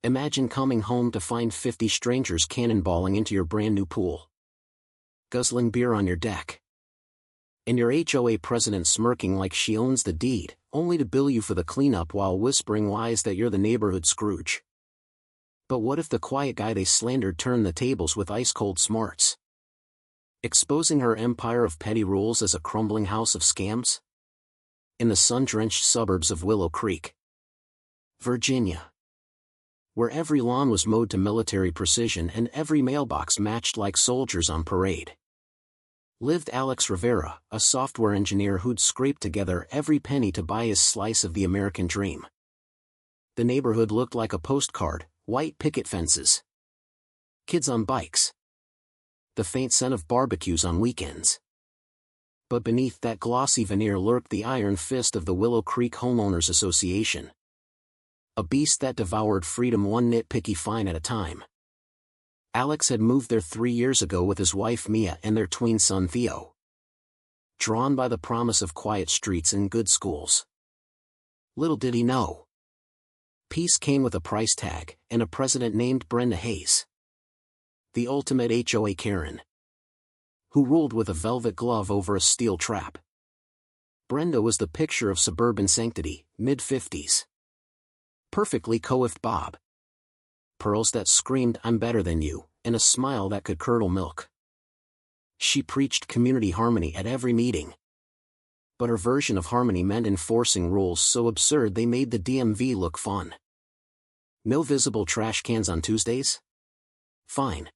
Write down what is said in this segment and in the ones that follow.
Imagine coming home to find 50 strangers cannonballing into your brand new pool, guzzling beer on your deck, and your HOA president smirking like she owns the deed, only to bill you for the cleanup while whispering lies that you're the neighborhood Scrooge. But what if the quiet guy they slandered turned the tables with ice-cold smarts, exposing her empire of petty rules as a crumbling house of scams? In the sun-drenched suburbs of Willow Creek, Virginia, where every lawn was mowed to military precision and every mailbox matched like soldiers on parade, lived Alex Rivera, a software engineer who'd scraped together every penny to buy his slice of the American dream. The neighborhood looked like a postcard: white picket fences, kids on bikes, the faint scent of barbecues on weekends. But beneath that glossy veneer lurked the iron fist of the Willow Creek Homeowners Association, a beast that devoured freedom one nitpicky fine at a time. Alex had moved there 3 years ago with his wife Mia and their tween son Theo, drawn by the promise of quiet streets and good schools. Little did he know, peace came with a price tag and a president named Brenda Hayes, the ultimate HOA Karen, who ruled with a velvet glove over a steel trap. Brenda was the picture of suburban sanctity, mid-50s. Perfectly coiffed bob, pearls that screamed "I'm better than you," and a smile that could curdle milk. She preached community harmony at every meeting. But her version of harmony meant enforcing rules so absurd they made the DMV look fun. No visible trash cans on Tuesdays? Fine.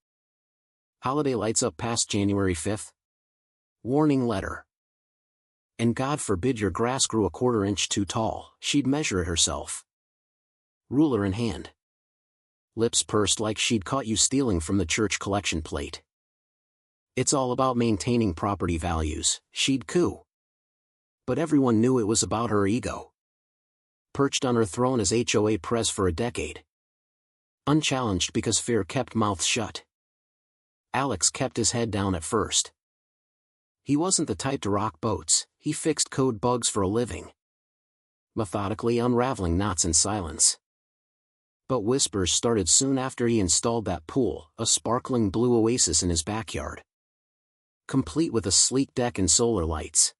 Holiday lights up past January 5th? Warning letter. And God forbid your grass grew a quarter-inch too tall, she'd measure it herself, ruler in hand, lips pursed like she'd caught you stealing from the church collection plate. It's all about maintaining property values, she'd coo. But everyone knew it was about her ego, perched on her throne as HOA pres for a decade, unchallenged because fear kept mouths shut. Alex kept his head down at first. He wasn't the type to rock boats, he fixed code bugs for a living, methodically unraveling knots in silence. But whispers started soon after he installed that pool, a sparkling blue oasis in his backyard, complete with a sleek deck and solar lights.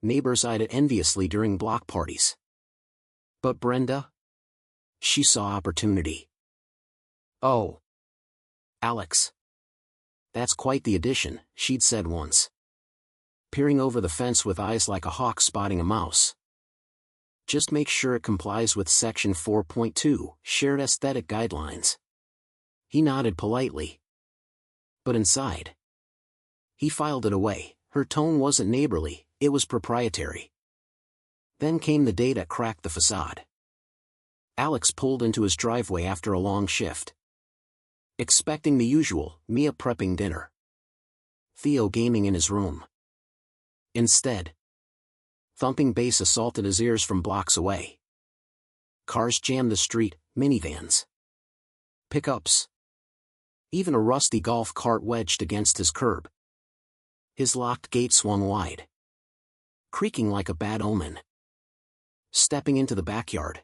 Neighbors eyed it enviously during block parties. But Brenda? She saw opportunity. "Oh, Alex, that's quite the addition," she'd said once, peering over the fence with eyes like a hawk spotting a mouse. "Just make sure it complies with Section 4.2, Shared Aesthetic Guidelines." He nodded politely. But inside, he filed it away. Her tone wasn't neighborly, it was proprietary. Then came the day that cracked the facade. Alex pulled into his driveway after a long shift, expecting the usual, Mia prepping dinner, Theo gaming in his room. Instead, thumping bass assaulted his ears from blocks away. Cars jammed the street, minivans, pickups, even a rusty golf cart wedged against his curb. His locked gate swung wide, creaking like a bad omen. Stepping into the backyard,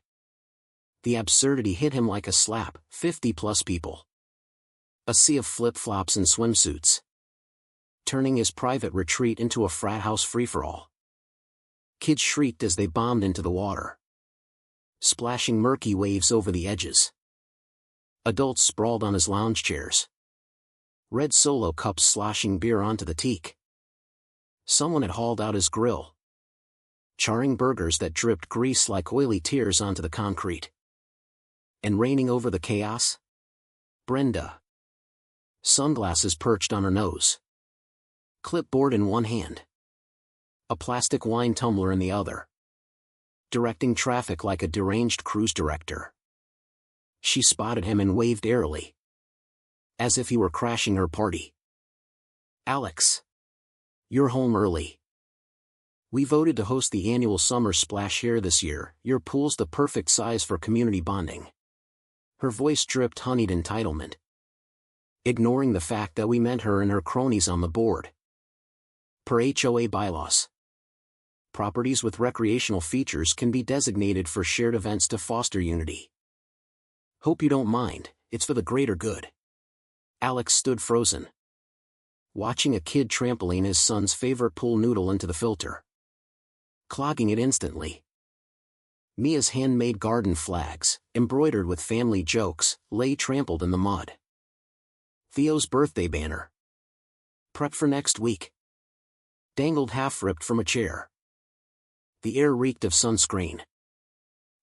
the absurdity hit him like a slap. 50-plus people, a sea of flip-flops and swimsuits, turning his private retreat into a frat house free-for-all. Kids shrieked as they bombed into the water, splashing murky waves over the edges. Adults sprawled on his lounge chairs, red Solo cups sloshing beer onto the teak. Someone had hauled out his grill, charring burgers that dripped grease like oily tears onto the concrete. And reigning over the chaos? Brenda. Sunglasses perched on her nose, clipboard in one hand, a plastic wine tumbler in the other, directing traffic like a deranged cruise director. She spotted him and waved airily, as if he were crashing her party. "Alex, you're home early. We voted to host the annual summer splash here this year. Your pool's the perfect size for community bonding." Her voice dripped honeyed entitlement, ignoring the fact that we meant her and her cronies on the board. Per HOA bylaws, properties with recreational features can be designated for shared events to foster unity. Hope you don't mind, it's for the greater good. Alex stood frozen, watching a kid trampoline his son's favorite pool noodle into the filter, clogging it instantly. Mia's handmade garden flags, embroidered with family jokes, lay trampled in the mud. Theo's birthday banner, prep for next week, dangled half-ripped from a chair. The air reeked of sunscreen,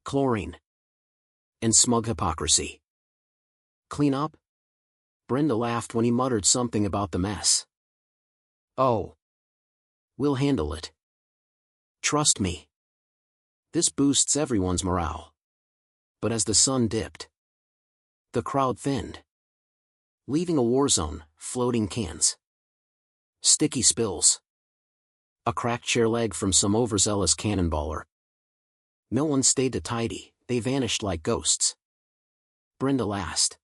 chlorine, and smug hypocrisy. Clean up? Brenda laughed when he muttered something about the mess. Oh. We'll handle it. Trust me. This boosts everyone's morale. But as the sun dipped, the crowd thinned, leaving a war zone, floating cans, sticky spills, a cracked chair leg from some overzealous cannonballer. No one stayed to tidy, they vanished like ghosts. Brenda laughed,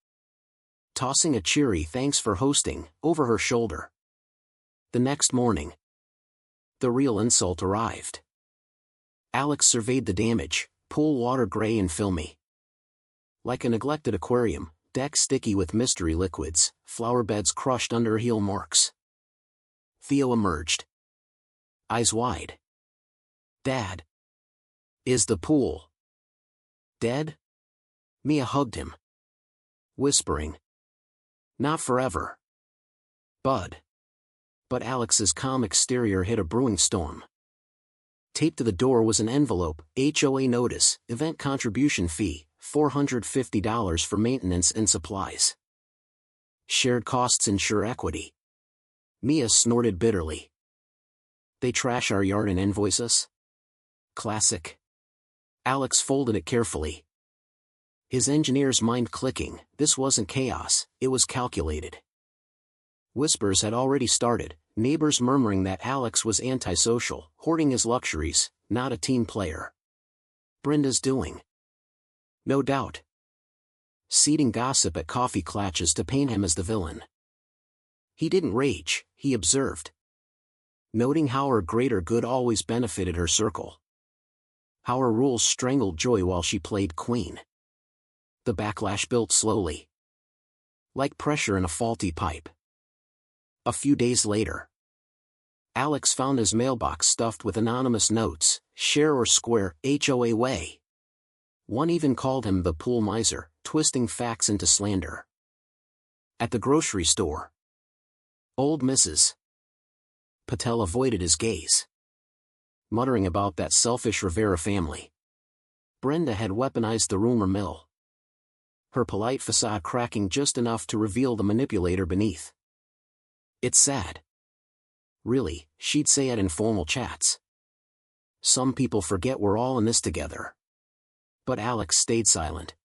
tossing a cheery "thanks for hosting" over her shoulder. The next morning, the real insult arrived. Alex surveyed the damage, pool water gray and filmy, like a neglected aquarium, deck sticky with mystery liquids, flower beds crushed under heel marks. Theo emerged, eyes wide. Dad. Is the pool dead? Mia hugged him, whispering, not forever, bud. But Alex's calm exterior hit a brewing storm. Taped to the door was an envelope, HOA notice, event contribution fee, $450 for maintenance and supplies. Shared costs ensure equity. Mia snorted bitterly. They trash our yard and invoice us? Classic. Alex folded it carefully, his engineer's mind clicking. This wasn't chaos, it was calculated. Whispers had already started, neighbors murmuring that Alex was antisocial, hoarding his luxuries, not a team player. Brenda's doing. No doubt. Seeding gossip at coffee clatches to paint him as the villain. He didn't rage, he observed, noting how her greater good always benefited her circle. How her rules strangled joy while she played queen. The backlash built slowly, like pressure in a faulty pipe. A few days later, Alex found his mailbox stuffed with anonymous notes, share or square, HOA way. One even called him the pool miser, twisting facts into slander. At the grocery store, old Mrs. Patel avoided his gaze, muttering about that selfish Rivera family. Brenda had weaponized the rumor mill, her polite facade cracking just enough to reveal the manipulator beneath. It's sad. Really, she'd say at informal chats. Some people forget we're all in this together. But Alex stayed silent,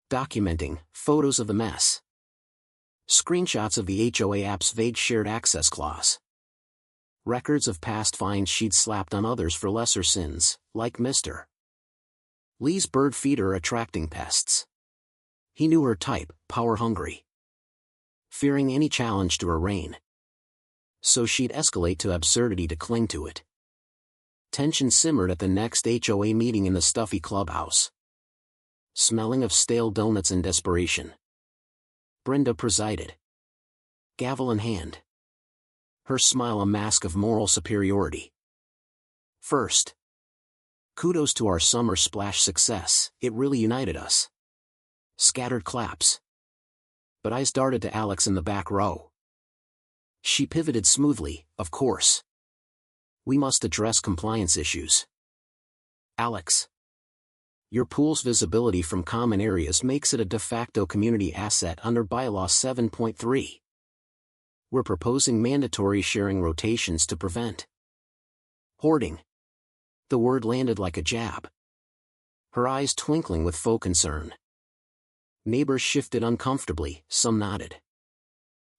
documenting photos of the mess, screenshots of the HOA app's vague shared access clause, records of past fines she'd slapped on others for lesser sins, like Mr. Lee's bird feeder attracting pests. He knew her type, power-hungry, fearing any challenge to her reign. So she'd escalate to absurdity to cling to it. Tension simmered at the next HOA meeting in the stuffy clubhouse, smelling of stale donuts and desperation. Brenda presided, gavel in hand, her smile a mask of moral superiority. First, kudos to our summer splash success, it really united us. Scattered claps. But eyes darted to Alex in the back row. She pivoted smoothly, of course. We must address compliance issues. Alex. Your pool's visibility from common areas makes it a de facto community asset under Bylaw 7.3. We're proposing mandatory sharing rotations to prevent hoarding. The word landed like a jab, her eyes twinkling with faux concern. Neighbors shifted uncomfortably, some nodded,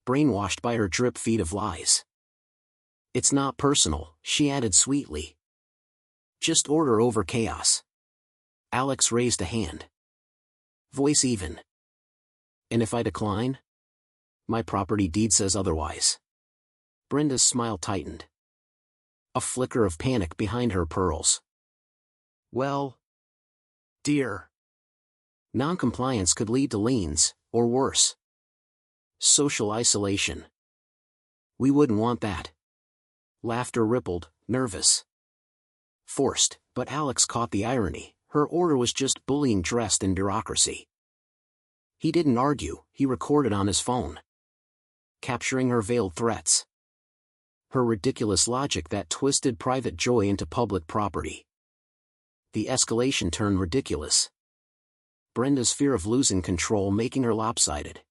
brainwashed by her drip feed of lies. It's not personal, she added sweetly. Just order over chaos. Alex raised a hand, voice even. And if I decline? My property deed says otherwise. Brenda's smile tightened, a flicker of panic behind her pearls. Well, dear. Non-compliance could lead to liens, or worse. Social isolation. We wouldn't want that. Laughter rippled, nervous. Forced, but Alex caught the irony. Her order was just bullying dressed in bureaucracy. He didn't argue, he recorded on his phone, capturing her veiled threats. Her ridiculous logic that twisted private joy into public property. The escalation turned ridiculous. Brenda's fear of losing control making her lopsided.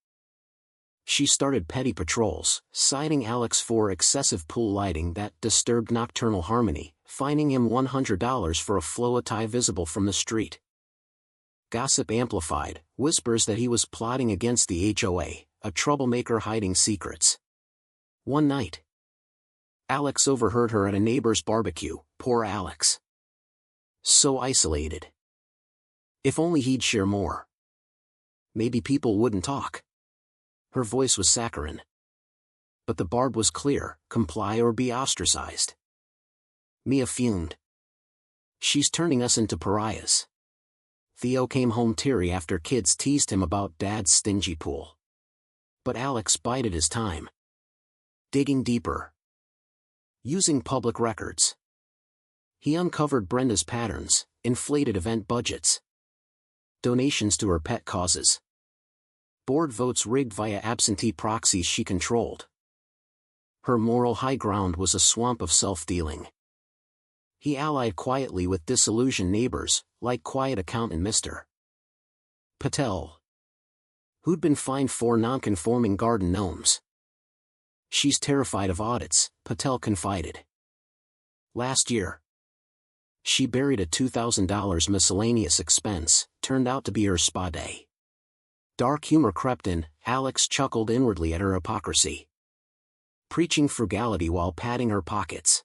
She started petty patrols, citing Alex for excessive pool lighting that disturbed nocturnal harmony, fining him $100 for a flow of tie visible from the street. Gossip amplified, whispers that he was plotting against the HOA, a troublemaker hiding secrets. One night, Alex overheard her at a neighbor's barbecue. Poor Alex. So isolated. If only he'd share more. Maybe people wouldn't talk. Her voice was saccharine. But the barb was clear: comply or be ostracized. Mia fumed. She's turning us into pariahs. Theo came home teary after kids teased him about Dad's stingy pool. But Alex bided his time. Digging deeper. Using public records. He uncovered Brenda's patterns, inflated event budgets. Donations to her pet causes. Board votes rigged via absentee proxies she controlled. Her moral high ground was a swamp of self-dealing. He allied quietly with disillusioned neighbors, like quiet accountant Mr. Patel, who'd been fined 4 non-conforming garden gnomes. She's terrified of audits, Patel confided. Last year, she buried a $2,000 miscellaneous expense, turned out to be her spa day. Dark humor crept in, Alex chuckled inwardly at her hypocrisy. Preaching frugality while padding her pockets.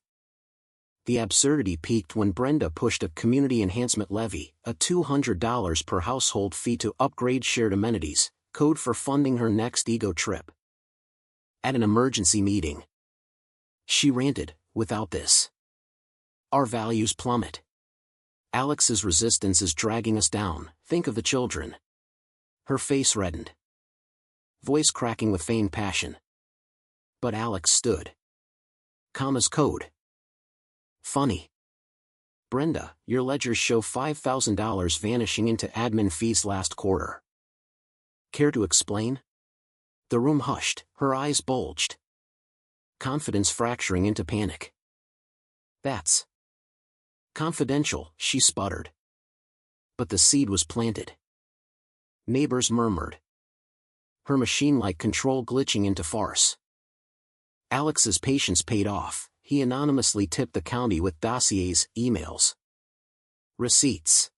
The absurdity peaked when Brenda pushed a community enhancement levy, a $200 per household fee to upgrade shared amenities, code for funding her next ego trip. At an emergency meeting, she ranted, "Without this, our values plummet. Alex's resistance is dragging us down, think of the children." Her face reddened. Voice cracking with feigned passion. But Alex stood. Calm as code. Funny. Brenda, your ledgers show $5,000 vanishing into admin fees last quarter. Care to explain? The room hushed, her eyes bulged. Confidence fracturing into panic. That's confidential, she sputtered. But the seed was planted. Neighbors murmured. Her machine-like control glitching into farce. Alex's patience paid off. He anonymously tipped the county with dossiers, emails, receipts.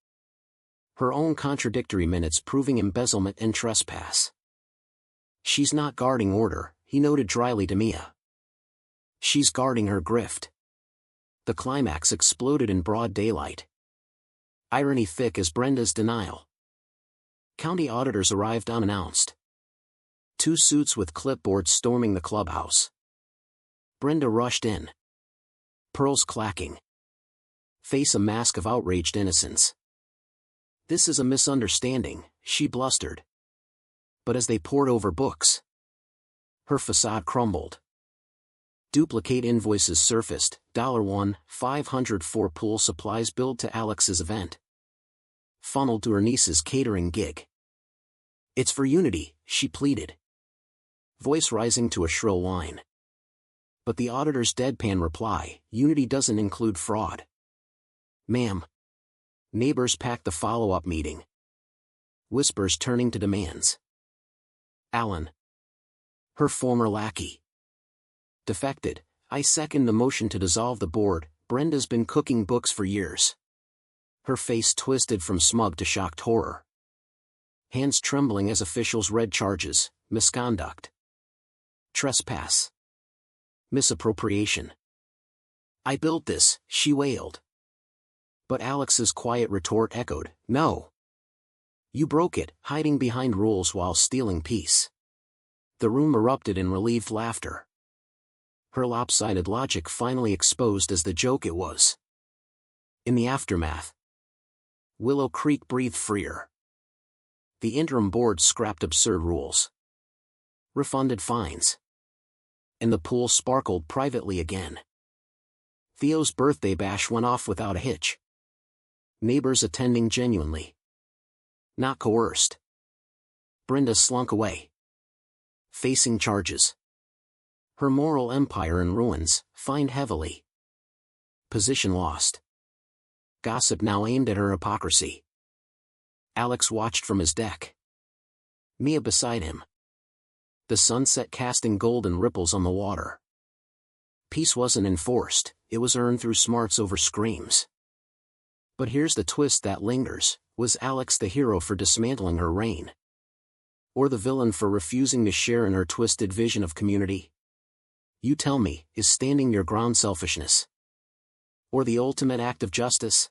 Her own contradictory minutes proving embezzlement and trespass. She's not guarding order, he noted dryly to Mia. She's guarding her grift. The climax exploded in broad daylight. Irony thick as Brenda's denial. County auditors arrived unannounced. 2 suits with clipboards storming the clubhouse. Brenda rushed in. Pearls clacking. Face a mask of outraged innocence. "This is a misunderstanding," she blustered. But as they pored over books, her facade crumbled. Duplicate invoices surfaced, $1, $500 for pool supplies billed to Alex's event. Funneled to her niece's catering gig. "It's for Unity," she pleaded. Voice rising to a shrill whine. But the auditor's deadpan reply, "Unity doesn't include fraud." "Ma'am." Neighbors packed the follow-up meeting. Whispers turning to demands. Alan, her former lackey, defected. "I second the motion to dissolve the board. Brenda's been cooking books for years." Her face twisted from smug to shocked horror. Hands trembling as officials read charges: misconduct, trespass, misappropriation. "I built this," she wailed. But Alex's quiet retort echoed, "No. You broke it, hiding behind rules while stealing peace." The room erupted in relieved laughter. Her lopsided logic finally exposed as the joke it was. In the aftermath, Willow Creek breathed freer. The interim board scrapped absurd rules. Refunded fines. And the pool sparkled privately again. Theo's birthday bash went off without a hitch. Neighbors attending genuinely. Not coerced. Brenda slunk away. Facing charges. Her moral empire in ruins, fined heavily. Position lost. Gossip now aimed at her hypocrisy. Alex watched from his deck. Mia beside him. The sunset casting golden ripples on the water. Peace wasn't enforced, it was earned through smarts over screams. But here's the twist that lingers: was Alex the hero for dismantling her reign? Or the villain for refusing to share in her twisted vision of community? You tell me, is standing your ground selfishness? Or the ultimate act of justice?